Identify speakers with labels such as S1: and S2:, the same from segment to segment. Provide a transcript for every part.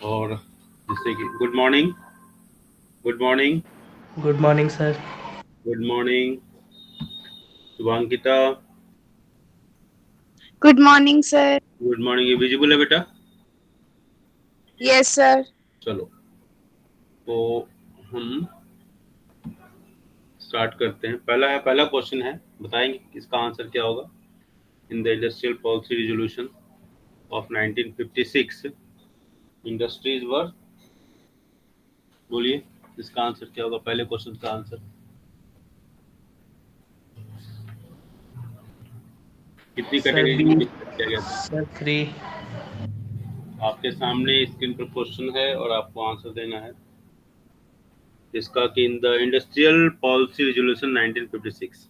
S1: और जिससे कि good morning, good morning,
S2: good morning sir.
S1: Good morning Shubhankita.
S3: Good morning sir.
S1: Good morning. ये visible है बेटा?
S3: Yes sir.
S1: चलो, तो हम स्टार्ट करते हैं। पहला क्वेश्चन है, बताएंगे इसका आंसर क्या होगा। In the industrial policy resolution of 1956 industries वर, बोलिए इसका आंसर क्या होगा, पहले क्वेश्चन का आंसर। कितनी
S2: सर
S1: कैटेगरीज में
S2: बी।
S1: डिवाइड किया गया था?
S2: सर 3।
S1: आपके सामने स्क्रीन पर क्वेश्चन है और आपको आंसर देना है इसका कि in the industrial policy resolution 1956,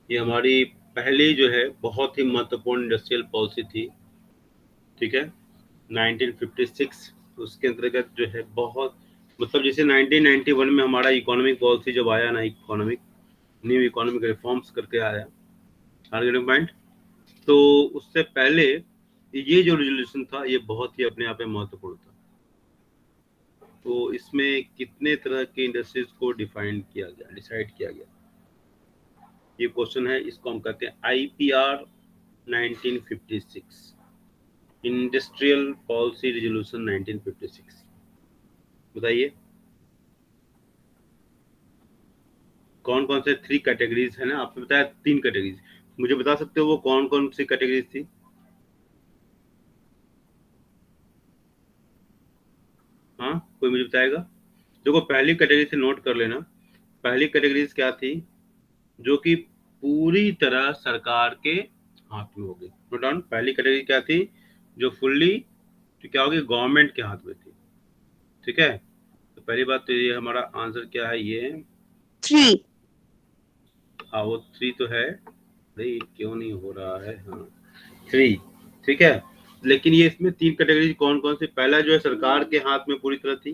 S1: ये हमारी पहली जो है बहुत ही महत्वपूर्ण इंडस्ट्रियल पॉलिसी थी। ठीक है, 1956 उसके अंतर्गत जो है बहुत, मतलब जैसे 1991 में हमारा इकोनॉमिक पॉलिसी जब आया ना, इकोनॉमिक न्यू इकोनॉमिक रिफॉर्म्स करके आया टारगेटिंग पॉइंट, तो उससे पहले ये जो रेजोल्यूशन था ये बहुत ही अपने आप में महत्वपूर्ण था। तो इसमें कितने तरह के इंडस्ट्रीज को डिफाइन किया गया, डिसाइड किया गया, ये क्वेश्चन है। इसको हम कहते हैं आईपीआर 1956, इंडस्ट्रियल पॉलिसी रिजोल्यूशन 1956। बताइए कौन कौन से 3 कैटेगरीज है ना, आपने बताया 3 कैटेगरीज, मुझे बता सकते हो वो कौन कौन सी कैटेगरीज थी? हाँ, कोई मुझे बताएगा? देखो, पहली कैटेगरी से नोट कर लेना। पहली कैटेगरीज क्या थी? जो कि पूरी तरह सरकार के हाथ में होगी। नोट डाउन, पहली कैटेगरी क्या थी? जो फुल्ली, तो क्या होगी, गवर्नमेंट के हाथ में थी। ठीक है, तो पहली बात तो ये हमारा आंसर क्या है, ये
S3: 3।
S1: हाँ वो 3 तो है। भाई क्यों नहीं हो रहा है? हाँ 3, ठीक है। लेकिन ये इसमें 3 कैटेगरी कौन कौन सी? पहला जो है सरकार के हाथ में पूरी तरह थी,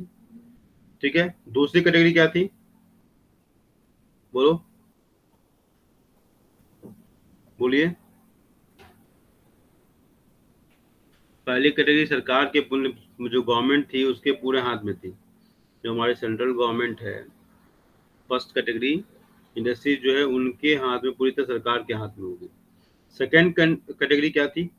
S1: ठीक है। दूसरी कैटेगरी क्या थी, बोलो, बोलिए। पहली कैटेगरी सरकार के जो गवर्नमेंट थी उसके पूरे हाथ में थी, जो हमारे सेंट्रल गवर्नमेंट है। फर्स्ट कैटेगरी इंडस्ट्री जो है उनके हाथ में, पूरी तरह सरकार के हाथ में होगी। सेकेंड कैटेगरी क्या थी?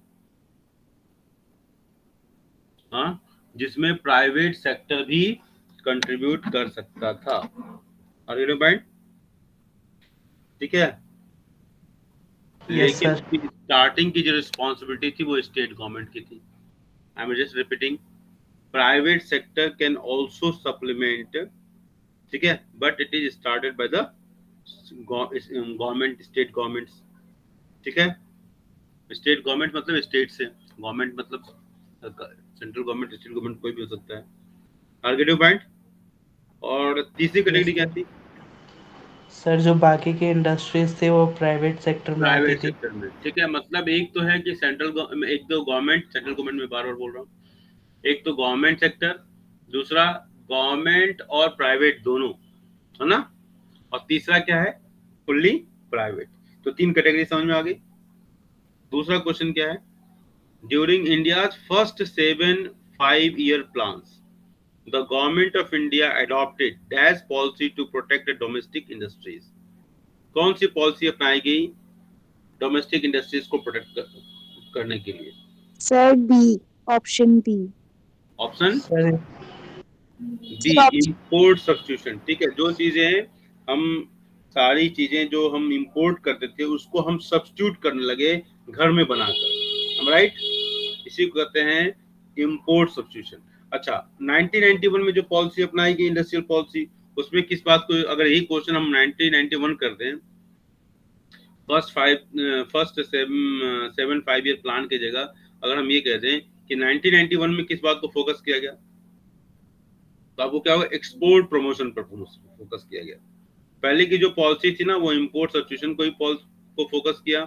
S1: हाँ, जिसमें प्राइवेट सेक्टर भी कंट्रीब्यूट कर सकता था। Are you point? ठीक है,
S2: यस
S1: लेकिन
S2: सर।
S1: उसकी स्टार्टिंग की जो रिस्पॉन्सिबिलिटी थी वो स्टेट गवर्नमेंट की थी। I am just repeating, private sector can also supplement, ठीक है, but it is started by the government, state governments. ठीक है, स्टेट गवर्नमेंट मतलब स्टेट से, गवर्नमेंट मतलब सेंट्रल गवर्नमेंट, स्टेट गवर्नमेंट कोई भी हो सकता है। टारगेटिव पॉइंट। और तीसरी
S2: यस
S1: कैटेगरी क्या
S2: सर।
S1: थी?
S2: सर जो बाकी के इंडस्ट्रीज थे वो प्राइवेट सेक्टर में आती
S1: प्राइवेट
S2: थी।
S1: सेक्टर में, ठीक है। मतलब एक तो है कि एक तो गवर्नमेंट, सेंट्रल गवर्नमेंट में बार बार बोल रहा हूँ, एक तो गवर्नमेंट सेक्टर, दूसरा गवर्नमेंट और प्राइवेट दोनों, है ना, और तीसरा क्या है, फुल्ली प्राइवेट। तो 3 कैटेगरी समझ में आ गई। दूसरा क्वेश्चन क्या है, during India's first 7 5-year plans the government of India adopted dash policy to protect the domestic industries। कौन सी पॉलिसी अपनाई गई डोमेस्टिक इंडस्ट्रीज को करने के लिए?
S3: Sir B, option B.
S1: Option
S2: sir
S1: B,
S3: sir option
S1: import substitution. ठीक है, जो चीजें हम, सारी चीजें जो हम इंपोर्ट करते थे उसको हम सब्स्टिट्यूट करने लगे घर में बनाकर, हम राइट, इसी को कहते हैं इंपोर्ट सब्स्टिट्यूशन। अच्छा, 1991 में जो पॉलिसी अपनाई गई इंडस्ट्रियल पॉलिसी, उसमें किस बात को, अगर यही क्वेश्चन हम 1991 कर दें, फर्स्ट 7 5-year प्लान की जगह अगर हम ये कह दें कि 1991 में किस बात को फोकस किया गया, तो आपको क्या होगा, एक्सपोर्ट प्रमोशन पर फोकस किया गया। पहले की जो पॉलिसी थी ना वो इंपोर्ट सब्स्टिट्यूशन को फोकस किया,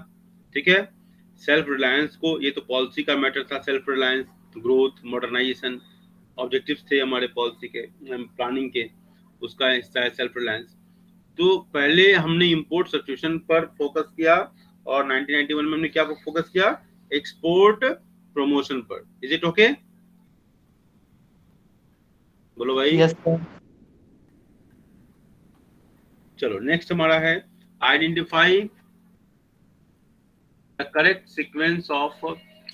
S1: ठीक है। सेल्फ रिलायंस को, ये तो पॉलिसी का मैटर था, self reliance, growth, modernisation objectives थे हमारे पॉलिसी के, प्लानिंग के, उसका हिस्सा है सेल्फ रिलायंस। तो पहले हमने इंपोर्ट सब्स्टिट्यूशन पर फोकस किया और 1991 में हमने क्या फोकस किया, एक्सपोर्ट प्रमोशन पर। Is it okay? बोलो भाई।
S2: Yes sir.
S1: चलो नेक्स्ट हमारा है identify the correct sequence of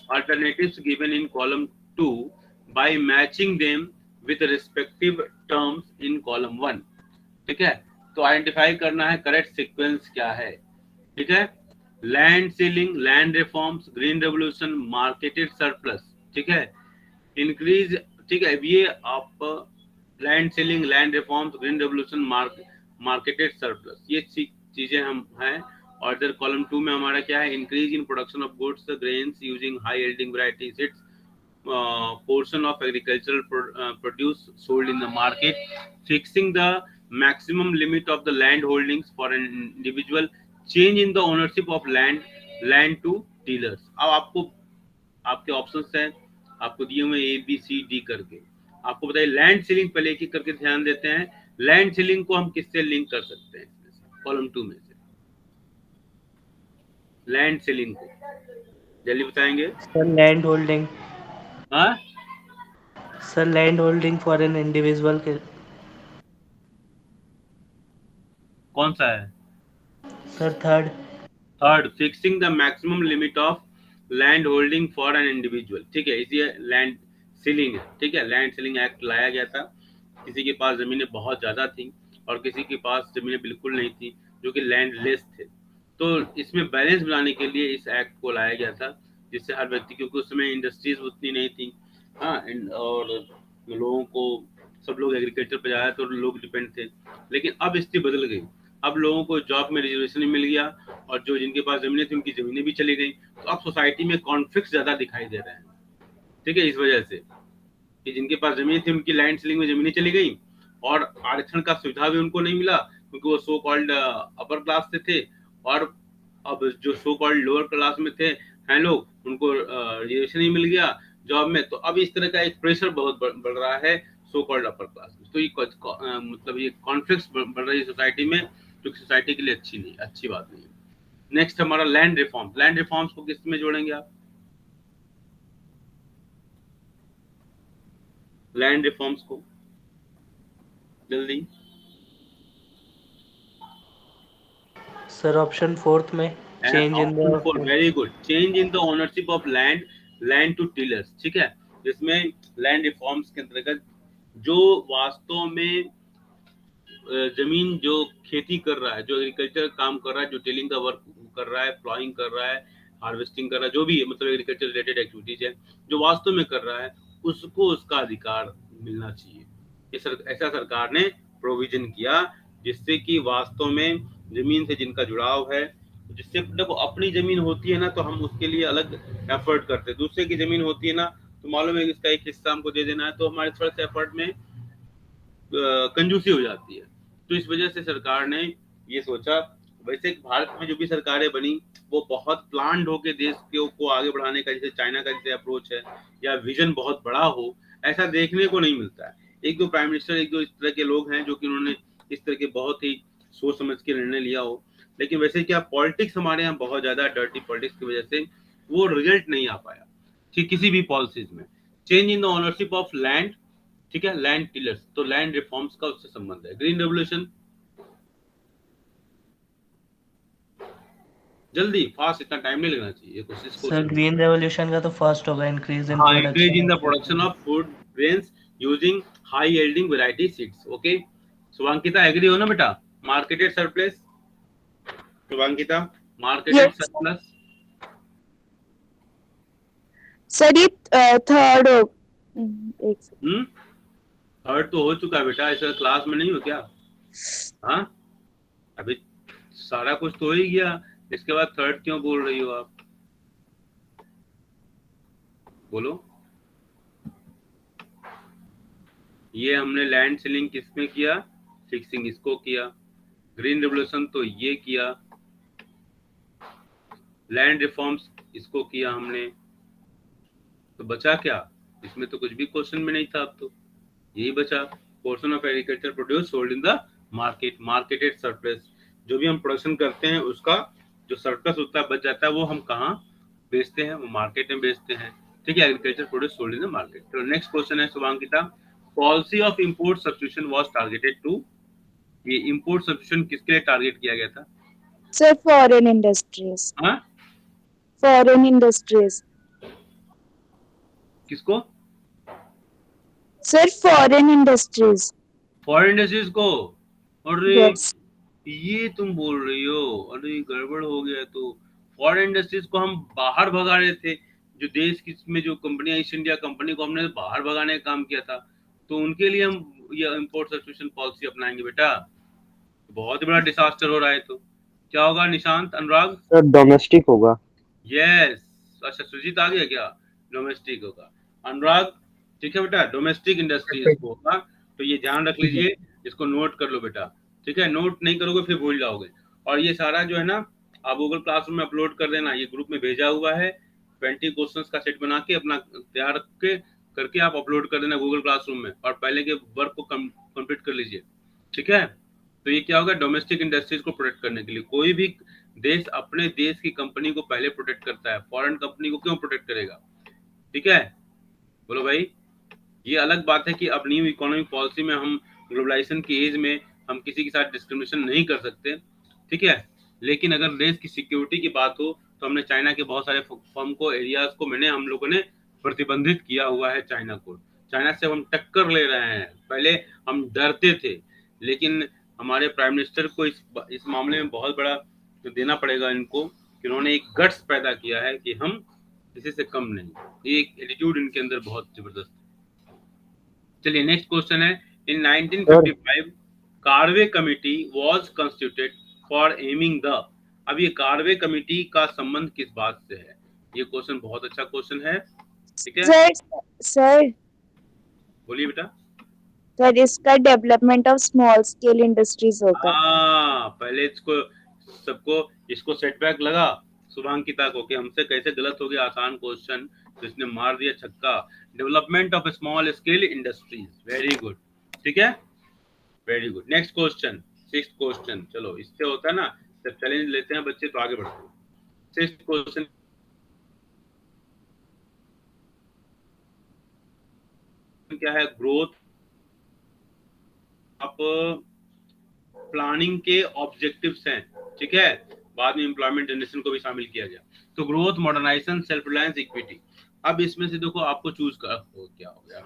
S1: alternatives given in column 2 by matching them with the respective terms in column 1। ठीक है, तो आइडेंटिफाई करना है करेक्ट सीक्वेंस क्या है। ठीक है, land ceiling, land reforms, green revolution, marketed surplus. ठीक है, इंक्रीज। ठीक है, ये आप land selling, land reforms, green revolution, marketed surplus, ये चीजें हम हैं। और इधर कॉलम 2 में हमारा क्या है, increase in production of goods grains using high yielding variety seeds, portion of agricultural produce sold in the market, fixing the maximum limit of the land holdings for an individual, change in the ownership of land to dealers। अब आपको आपके options हैं, आपको दिए हुए A B C D करके। आपको बताइए लैंड सीलिंग पहले एक करके ध्यान देते हैं। लैंड सीलिंग को हम किससे लिंक कर सकते हैं, कॉलम 2 में से लैंड सीलिंग को जल्दी बताएंगे।
S2: Sir land holding.
S1: हाँ,
S2: sir land holding for an individual के।
S1: कौन सा है?
S2: Sir third.
S1: Third, fixing the maximum limit of land holding for an individual. ठीक है, इसी लैंड सीलिंग है। ठीक है, लैंड सीलिंग एक्ट लाया गया था, किसी के पास जमीनें बहुत ज्यादा थी और किसी के पास जमीनें बिल्कुल नहीं थी, जो कि लैंड लेस थे। तो इसमें बैलेंस बनाने के लिए इस एक्ट को लाया गया था, जिससे हर व्यक्ति, क्योंकि उस समय इंडस्ट्रीज उतनी नहीं थी, हाँ, और लोगों को, सब लोग एग्रीकल्चर पर जाए तो लोग डिपेंड थे। लेकिन अब स्थिति बदल गई, अब लोगों को जॉब में रिजर्वेशन मिल गया और जो जिनके पास जमीनें थी उनकी जमीनें भी चली गई। तो अब सोसाइटी में कॉन्फ्लिक्ट ज्यादा दिखाई दे रहे हैं। ठीक है, इस वजह से कि जिनके पास जमीन थी उनकी लैंड सीलिंग में जमीनें चली गई और आरक्षण का सुविधा भी उनको नहीं मिला, क्योंकि वो सो कॉल्ड अपर क्लास से थे। और अब जो सो कॉल्ड लोअर क्लास में थे हैं लोग, उनको रिजर्वेशन ही मिल गया जॉब में। तो अब इस तरह का एक प्रेशर बहुत बढ़ रहा है सो कॉल्ड अपर क्लास में। तो ये मतलब ये कॉन्फ्लिक्ट बढ़ रही है सोसाइटी में, जो कि सोसाइटी के लिए अच्छी बात नहीं है। नेक्स्ट हमारा लैंड रिफॉर्म। लैंड रिफॉर्म्स को किस में जोड़ेंगे आप? लैंड रिफॉर्म्स को जल्दी।
S2: सर ऑप्शन फोर्थ में, change in
S1: option 4,
S2: the.
S1: Very good, change in the ownership of land to tillers. ठीक है, जिसमें लैंड रिफॉर्म्स के अंतर्गत जो वास्तव में जमीन जो खेती कर रहा है, जो एग्रीकल्चर काम कर रहा है, जो टिलिंग का वर्क कर रहा है, प्लॉइंग कर रहा है, हार्वेस्टिंग कर रहा है, जो भी है, मतलब एग्रीकल्चर रिलेटेड एक्टिविटीज है, जो वास्तव में कर रहा है, उसको उसका अधिकार मिलना चाहिए। ऐसा सरकार ने प्रोविजन किया, जिससे कि वास्तव में जमीन से जिनका जुड़ाव है, जिससे देखो अपनी जमीन होती है ना तो हम उसके लिए अलग एफर्ट करते हैं, दूसरे की जमीन होती है ना तो मालूम है इसका एक हिस्सा हमको दे देना है, तो हमारे थोड़ा सा एफर्ट में कंजूसी हो जाती है। तो इस वजह से सरकार ने ये सोचा। वैसे भारत में जो भी सरकारें बनी वो बहुत प्लान्ड होके देश को आगे बढ़ाने का, जैसे चाइना का जैसे अप्रोच है या विजन बहुत बड़ा हो, ऐसा देखने को नहीं मिलता है। एक दो प्राइम मिनिस्टर, एक दो इस तरह के लोग हैं जो कि उन्होंने इस तरह के बहुत ही सोच समझ के निर्णय लिया हो, लेकिन वैसे क्या पॉलिटिक्स हमारे यहाँ बहुत ज्यादा डर्टी पॉलिटिक्स की वजह से वो रिजल्ट नहीं आ पाया ठीक किसी भी पॉलिसीज में। Change in the ownership of land, ठीक है, लैंड टिलर्स, तो लैंड रिफॉर्म्स का उससे संबंध है। ग्रीन रेवोल्यूशन, जल्दी फास्ट, इतना टाइम नहीं लगना चाहिए कोशिश
S2: सर ग्रीन रेवोल्यूशन का तो फर्स्ट होगा, इंक्रीज इन
S1: हाँ, increase in the
S2: production.
S1: Production of food grains using high yielding variety seeds. Okay, Shubhankita agree हो ना बेटा? Marketed surplus, Shubhankita, marketed
S3: Yes,
S1: surplus.
S3: Sir ये थर्ड हो। एक
S1: थर्ड तो हो चुका है बेटा, इस क्लास में नहीं हो क्या? हाँ, अभी सारा कुछ तो हो ही गया, इसके बाद थर्ड क्यों बोल रही हो आप? बोलो। ये हमने लैंड सेलिंग किसमें किया? फिक्सिंग इसको किया। ग्रीन रेवोल्यूशन तो ये किया। लैंड रिफॉर्म्स इसको किया हमने। तो बचा क्या? इसमें तो कुछ भी क्वेश्चन में नहीं था। अब तो यही बचा, portion of agriculture produce sold in the market, marketed surplus. जो भी हम प्रोडक्शन करते हैं उसका जो सरप्लस होता है, बच जाता है, वो हम कहाँ बेचते हैं? वो मार्केट में बेचते हैं। ठीक है, agriculture produce sold in the market. तो नेक्स्ट क्वेश्चन है Shubhankita, policy of import substitution was targeted to, ये इंपोर्ट सब्स्टिट्यूशन किसके लिए टारगेट किया गया था?
S3: Sir, foreign industries.
S1: हाँ,
S3: Foreign industries.
S1: किसको?
S3: Sir, foreign industries.
S1: Foreign industries को। अरे
S3: Yes.
S1: ये तुम बोल रही हो, अरे गड़बड़ हो गया। तो फॉरेन इंडस्ट्रीज को हम बाहर भगा रहे थे, जो देश की में जो कंपनियां, ईस्ट इंडिया कंपनी को हमने बाहर भगाने का काम किया था, तो उनके लिए हम ये इंपोर्ट सब्स्टिट्यूशन पॉलिसी अपनाएंगे बेटा। बहुत ही बड़ा डिसास्टर हो रहा है। तो क्या होगा निशांत, अनुराग?
S4: सर डोमेस्टिक होगा।
S1: यस, अच्छा सुजीत आ गया क्या? डोमेस्टिक होगा। अनुराग ठीक है बेटा, डोमेस्टिक इंडस्ट्रीज को होगा। तो ये ध्यान रख लीजिए, इसको नोट कर लो बेटा, ठीक है? नोट नहीं करोगे फिर भूल जाओगे। और ये सारा जो है ना, आप गूगल क्लासरूम में अपलोड कर देना, ये ग्रुप में भेजा हुआ है। 20 क्वेश्चंस का सेट बना के अपना तैयार करके आप अपलोड कर देना गूगल क्लासरूम में, और पहले के वर्क को कंप्लीट कर लीजिए, ठीक है? तो ये क्या होगा, डोमेस्टिक इंडस्ट्रीज को प्रोटेक्ट करने के लिए। कोई भी देश अपने देश की कंपनी को पहले प्रोटेक्ट करता है, फॉरेन कंपनी को क्यों प्रोटेक्ट करेगा? ठीक है, बोलो भाई। ये अलग बात है कि अब न्यू इकोनॉमिक पॉलिसी में हम ग्लोबलाइजेशन की एज में हम किसी के साथ डिस्क्रिमिनेशन नहीं कर सकते, ठीक है? लेकिन अगर देश की सिक्योरिटी की बात हो तो हमने चाइना के बहुत सारे फर्म को, एरियाज को हम लोगों ने प्रतिबंधित किया हुआ है। चाइना को, चाइना से हम टक्कर ले रहे हैं। पहले हम डरते थे, लेकिन हमारे प्राइम मिनिस्टर को इस मामले में बहुत बड़ा देना पड़ेगा इनको, कि उन्होंने एक गट्स पैदा किया है कि हम किसी से कम नहीं। ये एक एटीट्यूड इनके अंदर बहुत जबरदस्त है। चलिए नेक्स्ट क्वेश्चन है। इन 1955 Karve committee was constituted for aiming the. अब ये कार्वे कमेटी का संबंध किस बात से है? ये क्वेश्चन बहुत अच्छा क्वेश्चन है, ठीक है?
S3: सर
S1: बोलिए बेटा।
S3: सर इसका development of small scale industries होगा।
S1: पहले इसको सेटबैक लगा शुभांकिता को कि हमसे कैसे गलत हो गया आसान क्वेश्चन, तो इसने मार दिया छक्का। Development of small scale industries, very good, ठीक है, very good. Next question, 6th question. चलो इससे होता है ना, जब चैलेंज लेते हैं बच्चे तो आगे बढ़ते हैं। 6th क्वेश्चन क्या है? ग्रोथ आप प्लानिंग के ऑब्जेक्टिव्स हैं, ठीक है? बाद में एम्प्लॉयमेंट जनरेशन को भी शामिल किया गया। तो growth, modernisation, self reliance, equity. अब इसमें से देखो आपको चूज कर क्या हो गया,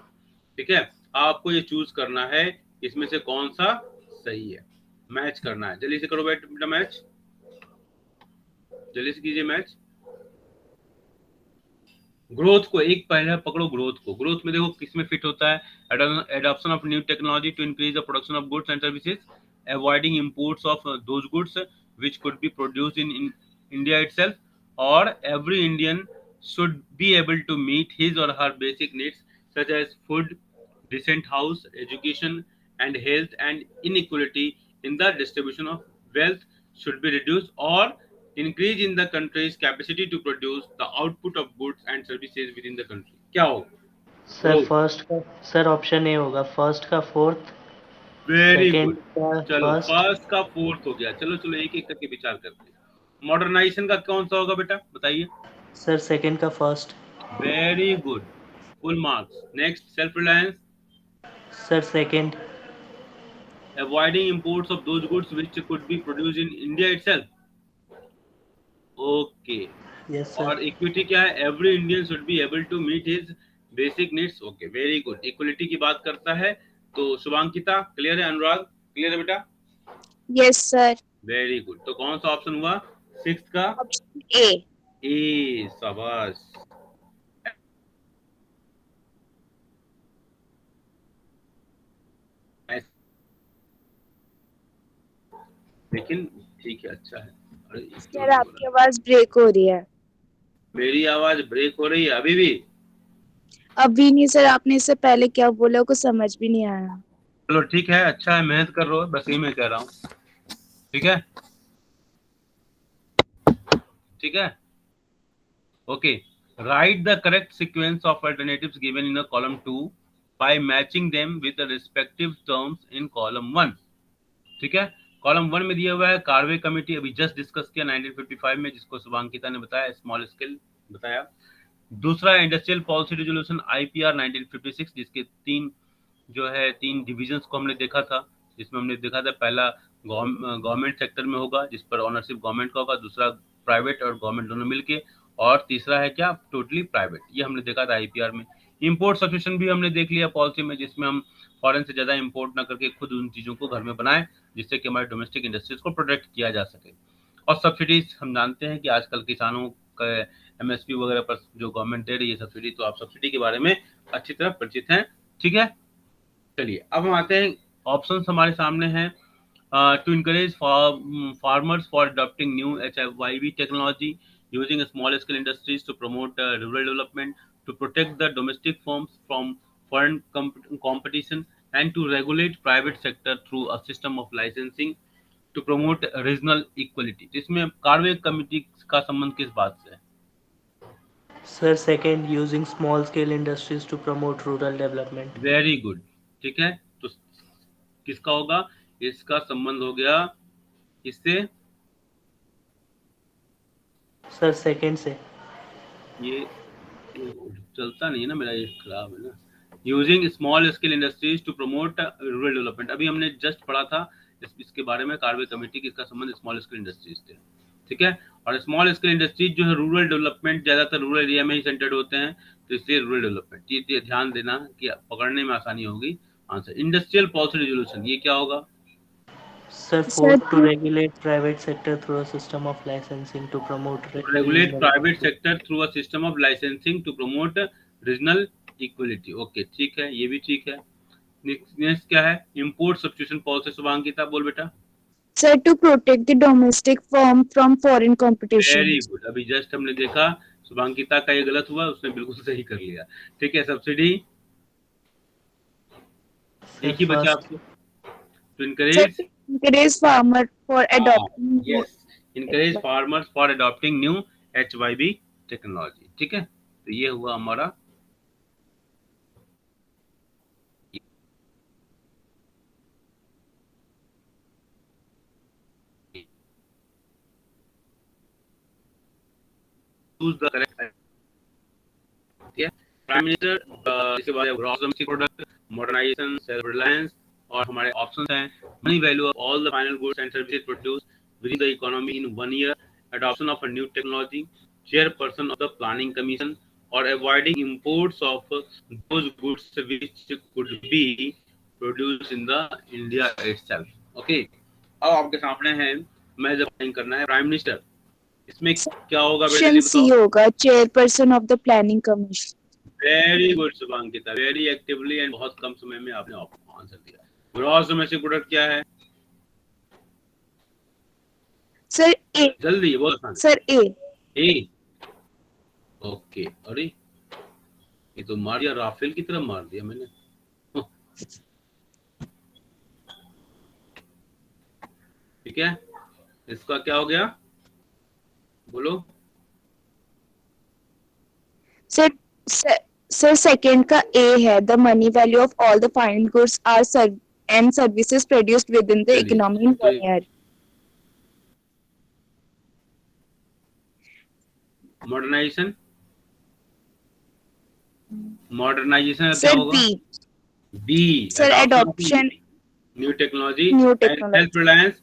S1: ठीक है? आपको ये चूज करना है इसमें से कौन सा सही है, मैच करना है। जल्दी से करो बेटा मैच, जल्दी से कीजिए मैच। ग्रोथ को एक पहले पकड़ो, ग्रोथ को। ग्रोथ में देखो किसमें फिट होता है? Adoption of new technology to increase the production of goods and services, avoiding imports of those goods which could be produced in India itself, or every Indian should be able to meet his or her basic needs such as food, decent house, education and health, and inequality in the distribution of wealth should be reduced, or increase in the country's capacity to produce the output of goods and services within the country। क्या होगा?
S2: Sir first का, sir option A होगा, first का fourth,
S1: very
S2: second
S1: good.
S2: का
S1: चलो
S2: first.
S1: First का fourth हो गया। चलो चलो एक एक करके विचार करते हैं। मॉडर्नाइजेशन का कौन सा होगा बेटा, बताइए?
S2: सर सेकंड का first.
S1: Very good, full marks. Next, self reliance.
S2: Sir second.
S1: Avoiding imports of those goods which could be produced in India itself. Okay.
S2: Yes sir.
S1: और इक्विटी क्या है? Every Indian should be able to meet his basic needs. Okay, very good. Equality की बात करता है। तो शुभांकिता clear है? अनुराग clear है बेटा?
S3: Yes sir.
S1: Very good. तो कौन सा ऑप्शन हुआ 6th का?
S3: Option A.
S1: ए, शाबाश। लेकिन ठीक है, अच्छा है। अरे
S3: सर आपकी आवाज ब्रेक हो रही है।
S1: मेरी आवाज ब्रेक हो रही है अभी भी?
S3: अभी नहीं सर, आपने इससे पहले क्या बोला कुछ समझ भी नहीं आया।
S1: चलो ठीक है, अच्छा है, मेहनत कर रहे हो, बस यही मैं कह रहा हूँ, ठीक है, ठीक है। Okay, write the correct sequence of alternatives given in column 2 by matching them with the respective terms in column 1, ठीक है। कॉलम 1 में दिया हुआ है कार्वे कमेटी, अभी जस्ट डिस्कस किया 1955 में, जिसको शुभांकिता ने बताया, स्मॉल स्केल बताया। दूसरा इंडस्ट्रियल पॉलिसी रेजोल्यूशन IPR 1956, जिसके 3 जो है 3 डिविजन्स को हमने देखा था, जिसमें हमने देखा था पहला गवर्नमेंट सेक्टर में होगा, जिस पर ऑनरशिप गवर्नमेंट का होगा, दूसरा प्राइवेट और गवर्नमेंट दोनों मिलके, और तीसरा है क्या, टोटली प्राइवेट। ये हमने देखा था आईपीआर में। इंपोर्ट सब्सिट्यूशन भी हमने देख लिया पॉलिसी में, जिसमें हम फॉरेन से ज्यादा इंपोर्ट ना करके खुद उन चीजों को घर में बनाएं, जिससे कि हमारे डोमेस्टिक इंडस्ट्रीज को प्रोटेक्ट किया जा सके। और सब्सिडीज हम जानते हैं कि आजकल किसानों का एमएसपी वगैरह पर जो गवर्नमेंट दे रही है सब्सिडी, तो आप सब्सिडी के बारे में अच्छी तरह परिचित हैं, ठीक है। चलिए अब हम आते हैं, ऑप्शंस हमारे सामने हैं। To encourage farmers for adopting new HYV technology, using small scale industries to promote rural development, to protect the domestic firms from foreign competition, and to regulate private sector through a system of licensing to promote regional equality। इसमें Karve committee का संबंध किस बात से है?
S2: Sir second, using small scale industries to promote rural development.
S1: Very good, ठीक है। तो किसका होगा? इसका संबंध हो गया इससे,
S2: सर सेकंड से।
S1: ये चलता नहीं है ना मेरा, ये खराब है ना। Using small scale industries to promote rural development, अभी हमने जस्ट पढ़ा था इसके बारे में, कार्वे कमेटी की, इसका संबंध स्मॉल स्केल इंडस्ट्रीज से, ठीक है। और स्मॉल स्केल इंडस्ट्रीज जो है रूरल डेवलपमेंट, ज्यादातर रूरल एरिया में ही सेंटर्ड होते हैं, तो इसलिए रूरल डेवलपमेंट, ये ध्यान देना कि पकड़ने में आसानी होगी। आंसर इंडस्ट्रियल पॉलिसी रेजोल्यूशन, ये क्या होगा?
S2: Sir fourth, to regulate private sector through a system of licensing to promote
S1: regulate private sector through a system of licensing to promote regional equality. Okay, ठीक है, ये भी ठीक है। नेक्स्ट क्या है? Import substitution policy. शुभांकिता बोल बेटा।
S3: Sir, to protect the domestic firm from foreign competition.
S1: Very good, अभी जस्ट हमने देखा शुभांकिता का ये गलत हुआ, उसने बिल्कुल सही कर लिया, ठीक है। सब्सिडी एक ही बचा आपको, to encourage
S3: Encourage farmer for adopting.
S1: yes, encourage farmers for adopting new HYB technology, ठीक है। तो ये हुआ हमारा choose the correct, ठीक है। प्राइम मिनिस्टर, इसके बाद gross domestic product, modernisation, self reliance, और हमारे ऑप्शंस हैं money value of all the final goods and services produced within the economy in 1 year, adoption of a new technology, chairperson of the planning commission, or avoiding imports of those goods which could be produced in the India itself। okay, अब आपके सामने है, मैं जब time करना है prime minister, इसमें क्या होगा बेटा?
S3: Option C होगा, chairperson of the planning commission.
S1: Very good Shubhankita, very actively and बहुत कम समय में आपने आंसर दिया। ग्रॉस डोमेस्टिक प्रोडक्ट क्या है?
S3: Sir, A.
S1: जल्दी बहुत आसान।
S3: Sir, A.
S1: A, okay. अरे ये तो मार दिया, राफेल की तरह मार दिया मैंने। ठीक है, इसका क्या हो गया बोलो?
S3: Sir, second का A है, the money value of all the final goods are and services produced within the economy in 1 year.
S1: Modernisation, modernisation क्या
S3: Sir,
S1: होगा?
S3: B.
S1: B,
S3: Sir, adoption.
S1: New technology,
S3: New technology.
S1: Self reliance,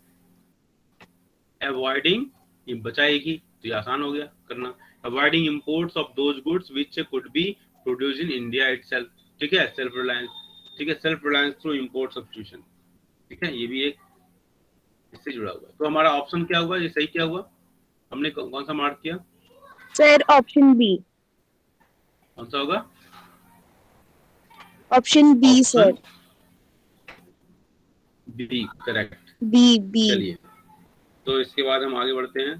S1: avoiding, ये बचाएगी, तो ये आसान हो गया करना। Avoiding imports of those goods which could be produced in India itself, ठीक है। सेल्फ रिलायंस, ठीक है, self reliance through import substitution, ठीक है, ये भी एक इससे जुड़ा हुआ है। तो हमारा ऑप्शन क्या हुआ? ये सही क्या हुआ? हमने कौन सा मार्क किया?
S3: Sir, option B.
S1: कौन सा होगा?
S3: Option B, sir.
S1: B, correct.
S3: B.
S1: चलिए, तो इसके बाद हम आगे बढ़ते हैं।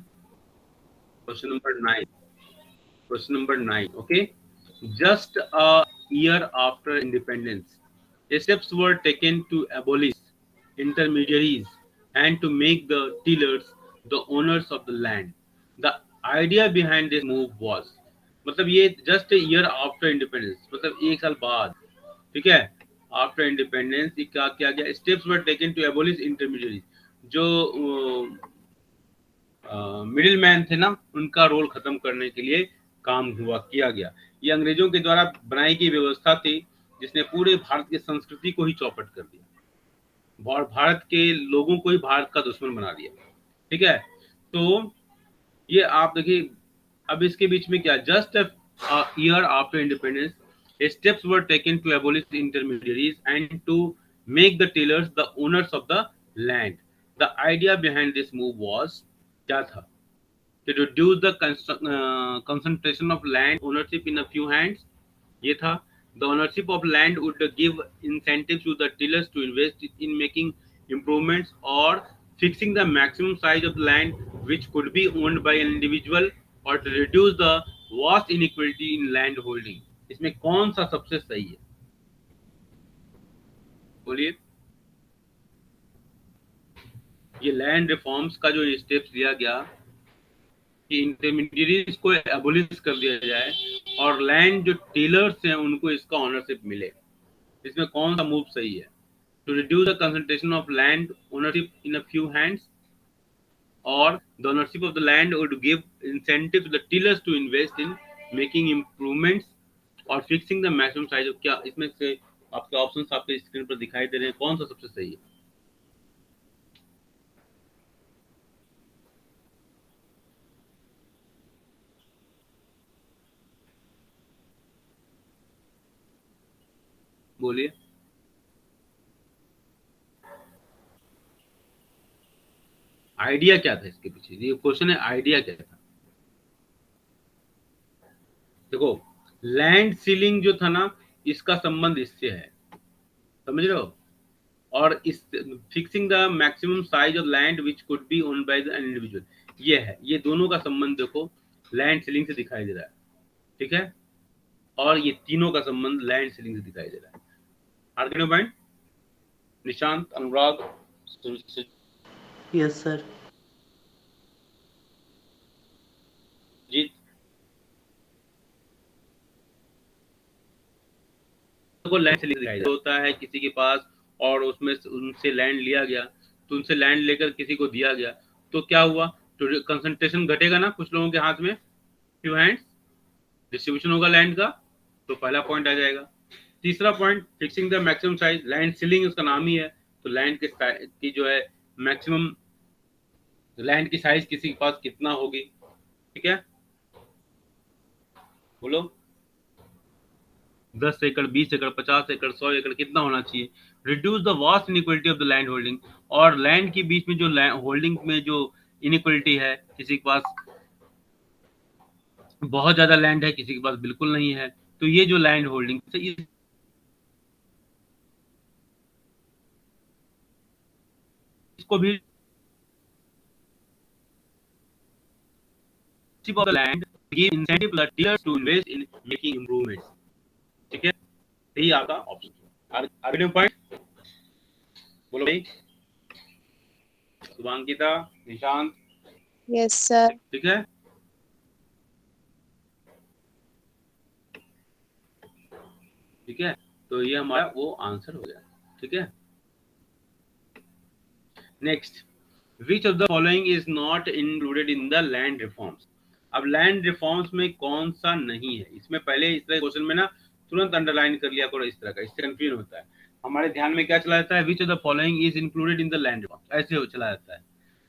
S1: Question number 9, question number 9, okay. Just a year after independence, steps were taken to abolish intermediaries and to make the tillers the owners of the land. The idea behind this move was, मतलब ये just a year after independence, मतलब एक साल बाद, ठीक है, after independence क्या किया गया? Steps were taken to abolish intermediaries, जो मिडिल मैन थे ना, उनका रोल खत्म करने के लिए काम किया गया। ये अंग्रेजों के द्वारा बनाई गई व्यवस्था थी, जिसने पूरे भारत की संस्कृति को ही चौपट कर दिया और भारत के लोगों को ही भारत का दुश्मन बना दिया। ठीक है, तो ये आप देखिए, अब इसके बीच में क्या, just a year after independence, steps were taken to abolish the intermediaries and to make the tillers the owners of the land. The idea behind this move was क्या था, to reduce the concentration of land ownership in a few hands. ये था, the ownership of land would give incentives to the tillers to invest in making improvements or fixing the maximum size of land which could be owned by an individual, or to reduce the vast inequality in land holding. इसमें कौन सा सबसे सही है, बोलिए। ये land reforms का जो स्टेप्स लिया गया कि इंटरमीडिएरीज को एबोलिश कर दिया जाए और लैंड जो टीलर्स हैं उनको इसका ओनरशिप मिले, इसमें कौन सा मूव सही है? To reduce the concentration of land ownership in a few hands, और the ownership of the land would give incentive to the tillers to invest in making improvements और fixing the maximum size of. क्या इसमें से आपके options आपके screen पर दिखाई दे रहे हैं, कौन सा सबसे सही है? बोलिए। आइडिया क्या था इसके पीछे, ये क्वेश्चन है, आइडिया क्या था? देखो, लैंड सीलिंग जो था ना, इसका संबंध इससे है, समझ रहे हो, और इस fixing the maximum size of land which could be owned by the individual, ये है, ये दोनों का संबंध देखो लैंड सीलिंग से दिखाई दे रहा है। ठीक है, और ये तीनों का संबंध लैंड सीलिंग से दिखाई दे रहा है। आर्गेनो पॉइंट, निशांत, अनुराग,
S2: Yes, sir.
S1: जीत को लैंड सीलिंग दिखाई होता है किसी के पास, और उसमें उनसे लैंड लिया गया, तो उनसे लैंड लेकर किसी को दिया गया, तो क्या हुआ, तो कंसंट्रेशन घटेगा ना कुछ लोगों के हाथ में, फ्यू हैंड्स, डिस्ट्रीब्यूशन होगा लैंड का, तो पहला पॉइंट आ जाएगा। तीसरा point, fixing the maximum size, land ceiling उसका नाम ही है, तो लैंड की जो है मैक्सिमम लैंड की साइज किसी के पास कितना होगी। ठीक है, बोलो, 10 एकड़, 20 एकड़, 50 एकड़, 100 एकड़, कितना होना चाहिए? Reduce the vast inequality of the land holding, और लैंड के बीच में जो होल्डिंग में जो इनइक्वलिटी है, किसी के पास बहुत ज्यादा लैंड है, किसी के पास बिल्कुल नहीं है, तो ये जो लैंड होल्डिंग से इसको भी of the land give incentive to the dealers to invest in making improvements. ठीक है, यही आपका ऑप्शन। अगले पॉइंट बोलो भाई, शुभांकिता, निशांत।
S3: Yes, sir.
S1: ठीक है, ठीक है, तो ये हमारा वो आंसर हो गया। ठीक है, next, which of the following is not included in the land reforms. अब लैंड रिफॉर्म्स में कौन सा नहीं है, इसमें पहले इस तरह क्वेश्चन में ना तुरंत अंडरलाइन कर लिया करो, इस तरह का, इससे कंफ्यूजन होता है। हमारे ध्यान में क्या चला जाता है, which of the following is included in the land reforms, ऐसे चला जाता है।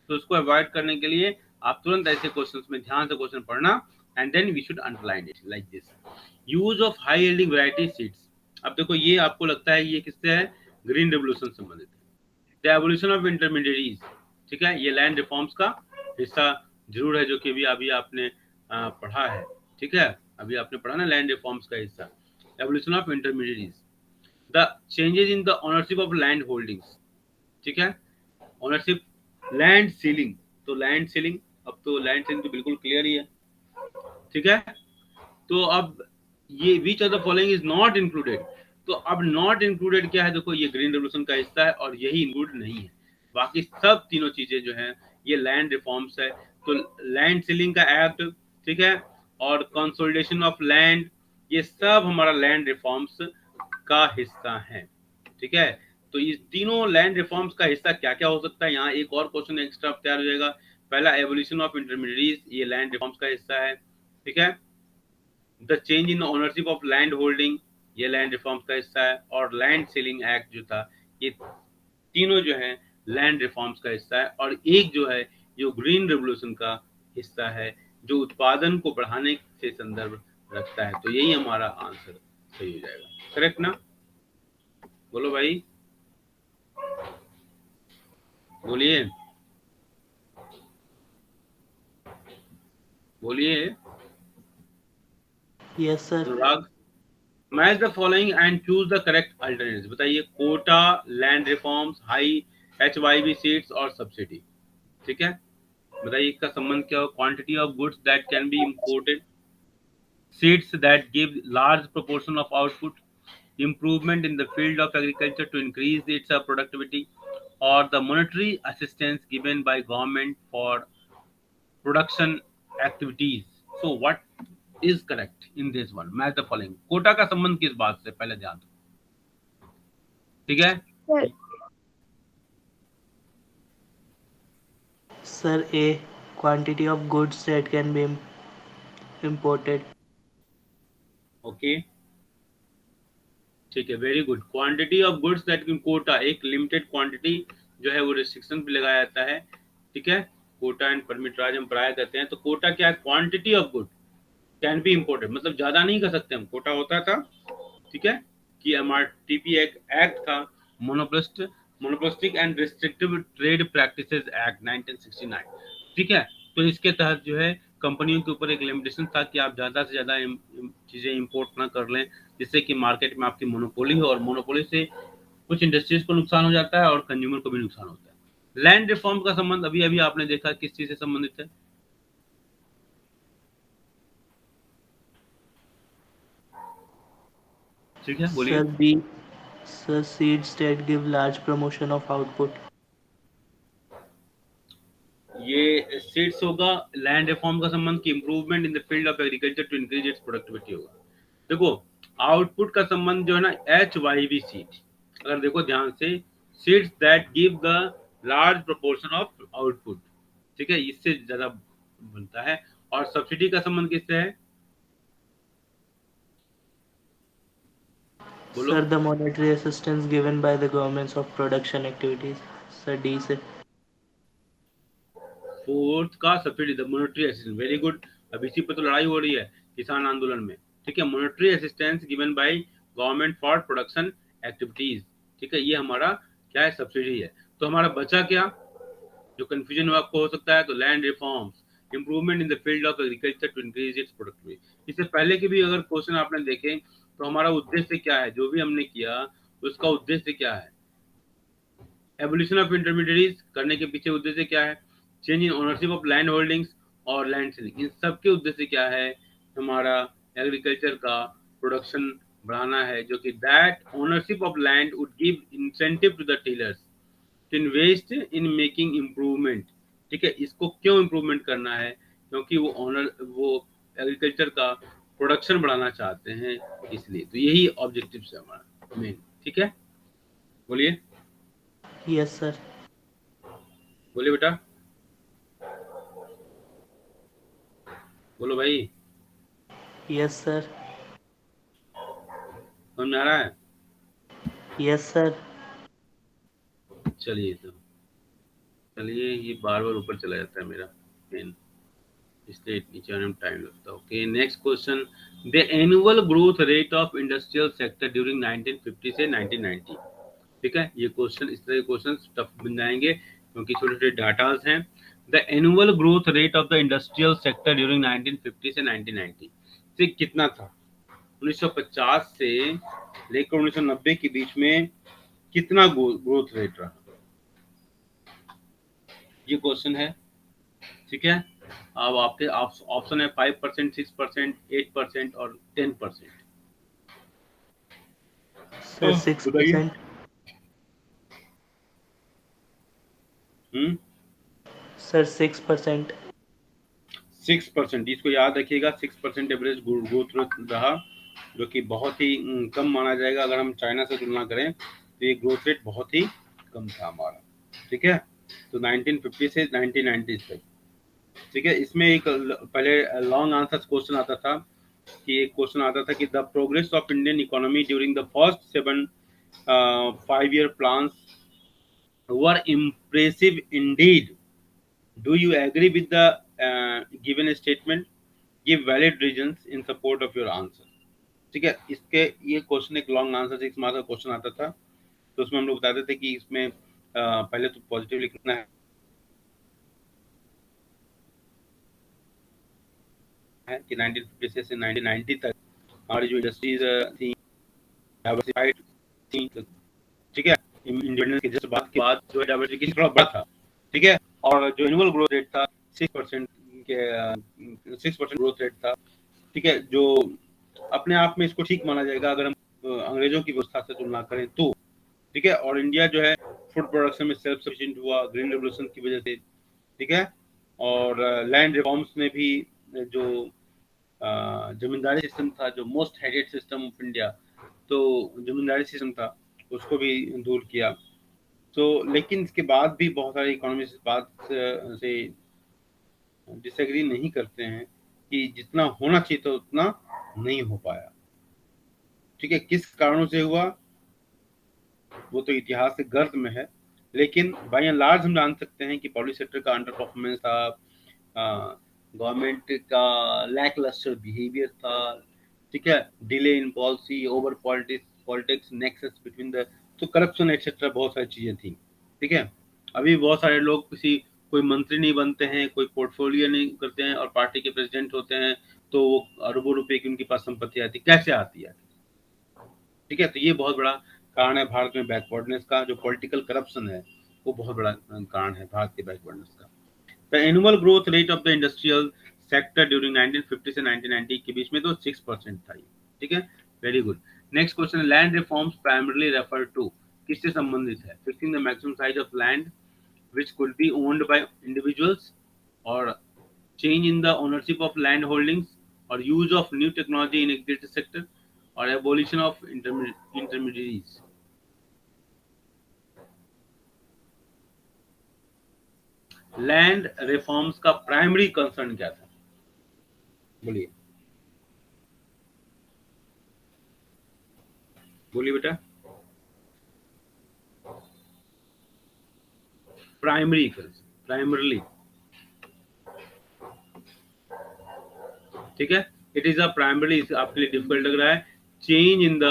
S1: तो उसको अवॉइड करने के लिए आप तुरंत ऐसे क्वेश्चंस में ध्यान से क्वेश्चन पढ़ना, and then we should underline it like this. Use of high yielding variety seeds. अब देखो, ये आपको लगता है ये किससे है, ग्रीन रेवोल्यूशन संबंधित है। द एवोल्यूशन ऑफ इंटरमीडिएरीज, ठीक है, ये लैंड रिफॉर्म्स का हिस्सा जरूर है, जो कि भी अभी आपने पढ़ा है। ठीक है, अभी आपने पढ़ा ना, लैंड रिफॉर्म्स का हिस्सा, evolution of intermediaries. The changes in the ownership of land holdings, ठीक है, ओनरशिप, लैंड सीलिंग, तो लैंड सीलिंग, अब तो लैंड सीलिंग तो बिल्कुल क्लियर ही है। ठीक है, तो अब ये which of the following is not included, तो अब नॉट इंक्लूडेड क्या है, देखो ये ग्रीन रेवोल्यूशन का हिस्सा है और यही इंक्लूड नहीं है, बाकी सब तीनों चीजें जो हैं ये लैंड रिफॉर्म्स है। तो लैंड सीलिंग का एक्ट, ठीक है, और कंसोलिडेशन ऑफ लैंड, ये सब हमारा लैंड रिफॉर्म्स का हिस्सा है। ठीक है, तो इस तीनों लैंड रिफॉर्म्स का हिस्सा क्या क्या हो सकता है, यहाँ एक और क्वेश्चन एक्स्ट्रा तैयार हो जाएगा। पहला, एवोल्यूशन ऑफ इंटरमीडिएरीज, ये लैंड रिफॉर्म्स का हिस्सा है। ठीक है, the change in ownership of land holding, ये लैंड रिफॉर्म्स का हिस्सा है, और लैंड सीलिंग एक्ट जो था, ये तीनों जो है लैंड रिफॉर्म्स का हिस्सा है, और एक जो है जो ग्रीन रेवोल्यूशन का हिस्सा है, जो उत्पादन को बढ़ाने से संदर्भ रखता है। तो यही हमारा आंसर सही हो जाएगा, करेक्ट ना? बोलो भाई, बोलिए बोलिए।
S2: Yes, sir.
S1: Anurag, match the following and choose the correct alternative. बताइए, quota, land reforms, high HYV seeds और सब्सिडी। ठीक है, बताइए इसका संबंध क्या हो? Quantity of goods that can be imported, seeds that give large proportion of output, improvement in the field of agriculture to increase its productivity, or the monetary assistance given by government for production activities. So what is correct in this one? Match the following. Quota का संबंध किस बात से, पहले ध्यान दो, ठीक है?
S3: Sir,
S2: Sir, A, quantity of goods that can be imported.
S1: Okay, ठीक है, very good. Quantity of goods that can, quota एक लिमिटेड क्वांटिटी जो है वो रिस्ट्रिक्शन पे लगाया जाता है, ठीक है? कोटा एंड परमिट राज हम पढ़ाया करते हैं। तो कोटा क्या है? Quantity of good can be imported, मतलब ज्यादा नहीं कर सकते हम। कोटा होता था, ठीक है, कि MRTP एक एक्ट था, monopolistic and restrictive trade practices act 1969, ठीक है? तो इसके तहत जो है कंपनियों के ऊपर एक लिमिटेशन था कि आप ज्यादा से ज्यादा चीजें इंपोर्ट ना कर लें, जिससे कि मार्केट में आपकी मोनोपोली हो, और मोनोपोली से कुछ इंडस्ट्रीज को नुकसान हो जाता है और कंज्यूमर को भी नुकसान होता है। लैंड रिफॉर्म का संबंध अभी अभी आपने देखा किस चीज से संबंधित है? ठीक है, बोलिए।
S2: Sir, B, sir, seeds that give large promotion of output.
S1: ये सीड्स होगा। लैंड रिफॉर्म का संबंध की improvement in the field of agriculture to increase its productivity होगा। देखो, आउटपुट का संबंध जो है ना, HYV सीड, अगर देखो ध्यान से, seeds that give the large proportion of output, ठीक है, इससे ज्यादा बनता है। और सब्सिडी का संबंध किससे है? बोलो।
S2: Sir, the monetary assistance given by the governments of production activities. Sir, D से।
S1: फोर्थ का subsidy, the monetary assistance, very good. अब इसी पर तो लड़ाई हो रही है किसान आंदोलन में, ठीक है? Monetary assistance given by government for production activities, ठीक है, ये हमारा क्या है? सब्सिडी है। तो हमारा बचा क्या, जो कंफ्यूजन आपको हो सकता है? तो land reforms, improvement in the field of agriculture to increase its productivity. इससे पहले के भी अगर क्वेश्चन आपने देखे, तो हमारा उद्देश्य क्या है? जो भी हमने किया उसका उद्देश्य क्या है? एवोल्यूशन ऑफ इंटरमीडिएरीज करने के पीछे उद्देश्य क्या है? Change in ownership of land holdings और लैंड सीलिंग, इन सब के उद्देश्य क्या है? हमारा एग्रीकल्चर का प्रोडक्शन बढ़ाना है, जो कि that ownership of land would give incentive to the tillers to invest in making improvement, ठीक है? इसको क्यों इम्प्रूवमेंट करना है? क्योंकि वो एग्रीकल्चर का प्रोडक्शन बढ़ाना चाहते हैं, इसलिए। तो यही ऑब्जेक्टिव है हमारा मेन, ठीक है? बोलिए
S2: Yes, sir.
S1: बोलिए बेटा, बोलो भाई,
S2: Yes, sir.
S1: समझ में आ रहा है?
S2: Yes, sir.
S1: चलिए, तो चलिए, ये बार बार ऊपर चला जाता है मेरा पेन, इसलिए नीचे आने में टाइम लगता है। Okay, next question, the annual growth rate of industrial sector during 1950 से 1990, ठीक है? ये क्वेश्चन, इस तरह के क्वेश्चन टफ बन जाएंगे क्योंकि छोटे छोटे डाटाज हैं। The annual growth rate of the industrial sector during 1950 से 1990 से कितना था? 1950 से लेकर 1990 के बीच में कितना ग्रोथ रेट रहा? ये क्वेश्चन है, ठीक है? अब आपके ऑप्शन है 5%, 6%, 8% और 10%।
S2: Sir, 6%.
S1: हम्म,
S2: Sir, 6%.
S1: 6%, इसको याद रखिएगा। 6% एवरेज ग्रोथ रेट रहा, जो कि बहुत ही कम माना जाएगा। अगर हम चाइना से तुलना करें तो ये ग्रोथ रेट बहुत ही कम था हमारा, ठीक है? तो 1950 से 1990 तक, ठीक है? इसमें एक पहले लॉन्ग आंसर क्वेश्चन आता था, कि एक क्वेश्चन आता था कि the progress of Indian economy during the first 5 year plans were impressive indeed. Do you agree with the given statement? Give valid reasons in support of your answer. ठीक है, इसके ये क्वेश्चन एक लॉन्ग आंसर 6 मार्क्स का question आता था, तो उसमें हम लोग बताते थे कि इसमें पहले तो पॉजिटिव लिखना है कि 1956 से 1990 तक हमारी जो इंडस्ट्रीज थी डाइवर्सिफाइड थी, ठीक है, इंडिपेंडेंस के जस्ट बाद जो है डाइवर्सिफिकेशन थोड़ा बढ़ा था, ठीक है, और जो एनुअल ग्रोथ रेट था 6% के 6% ग्रोथ रेट था, ठीक है, जो अपने आप में इसको ठीक माना जाएगा अगर हम अंग्रेजों की व्यवस्था से तुलना करें तो, ठीक है, और इंडिया जो है फूड प्रोडक्शन में सेल्फ सफिशिएंट हुआ ग्रीन रेवोल्यूशन की वजह से, ठीक है, और लैंड रिफॉर्म्स में भी जो जमींदारी सिस्टम था, जो most hated system of India, तो जमींदारी सिस्टम था, उसको भी दूर किया। तो लेकिन इसके बाद भी बहुत सारे इकोनॉमिस्ट इस बात से डिसएग्री नहीं करते हैं कि जितना होना चाहिए था उतना नहीं हो पाया, ठीक है, किस कारणों से हुआ वो तो इतिहास के गर्त में है, लेकिन बाय एंड लार्ज हम जान सकते हैं कि पब्लिक सेक्टर का अंडर परफॉर्मेंस था, गवर्नमेंट का लैक लस्टर बिहेवियर था, ठीक है, delay in policy, over politics nexus between the, तो करप्शन एक्सेट्रा बहुत सारी चीजें थी, ठीक है। अभी बहुत सारे लोग कोई मंत्री नहीं बनते हैं, कोई पोर्टफोलियो नहीं करते हैं और पार्टी के प्रेसिडेंट होते हैं, तो वो अरबों रुपए की उनके पास संपत्ति आती, कैसे आती है, ठीक है। तो ये बहुत बड़ा कारण है भारत में बैकवर्डनेस का, जो पॉलिटिकल करप्शन है वो बहुत बड़ा कारण है भारत के बैकवर्डनेस का। The annual growth rate of the industrial sector during 1950 से 1990 के बीच में तो 6% था ये, ठीक है, very good. Next question, land reforms primarily refer to, किससे संबंधित है? Fixing the maximum size of land which could be owned by individuals, or change in the ownership of land holdings, or use of new technology in agriculture sector, or abolition of intermediaries. Land reforms का primary concern क्या था? बोलिए बोलिए बेटा। Primary concern, primarily, ठीक है, it is a primarily, आपके लिए डिफिकल्ट लग रहा है, change in the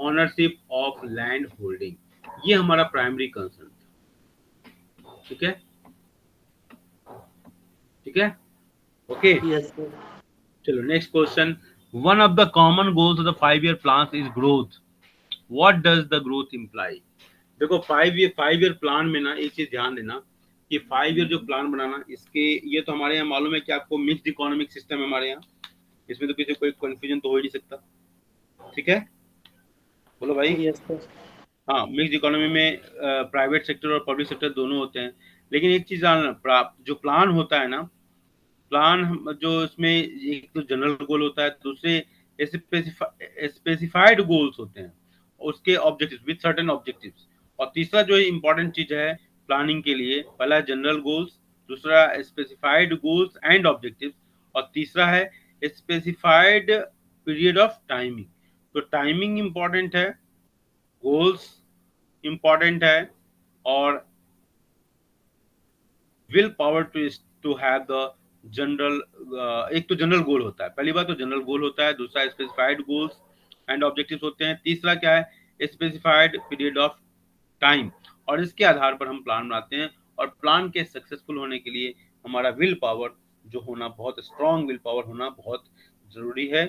S1: ownership of land holding, ये हमारा प्राइमरी कंसर्न था, ठीक है, ठीक है, ओके।
S2: Yes, sir.
S1: चलो next question, one of the common goals of the 5 year plan is growth, what does the growth imply? देखो 5 year प्लान में ना एक चीज ध्यान देना कि 5 year जो प्लान बनाना, इसके ये तो हमारे यहाँ मालूम है कि आपको मिक्स्ड इकोनॉमिक सिस्टम है हमारे यहाँ, इसमें तो किसी कोई कंफ्यूजन तो हो ही नहीं सकता, ठीक है, बोलो भाई।
S2: Yes, sir.
S1: हाँ, मिक्स्ड इकोनॉमी में प्राइवेट सेक्टर और पब्लिक सेक्टर दोनों होते हैं, लेकिन एक चीज जानना, जो प्लान होता है ना, प्लान जो इसमें एक तो जनरल गोल होता है, दूसरे स्पेसिफाइड गोल्स होते हैं, उसके ऑब्जेक्टिव्स विद सर्टेन ऑब्जेक्टिव्स, और तीसरा जो इंपॉर्टेंट चीज है प्लानिंग के लिए, पहला जनरल गोल्स, दूसरा स्पेसिफाइड गोल्स एंड ऑब्जेक्टिव्स, और तीसरा है स्पेसिफाइड पीरियड ऑफ टाइमिंग। तो टाइमिंग इंपॉर्टेंट है, गोल्स इंपॉर्टेंट है, और will power to have the general, एक तो जनरल गोल होता है, पहली बात तो जनरल गोल होता है, दूसरा स्पेसिफाइड गोल्स एंड ऑब्जेक्टिव्स होते हैं, तीसरा क्या है, स्पेसिफाइड पीरियड ऑफ टाइम, और इसके आधार पर हम प्लान बनाते हैं, और प्लान के सक्सेसफुल होने के लिए हमारा विल पावर जो होना, बहुत स्ट्रॉन्ग विल पावर होना बहुत जरूरी है।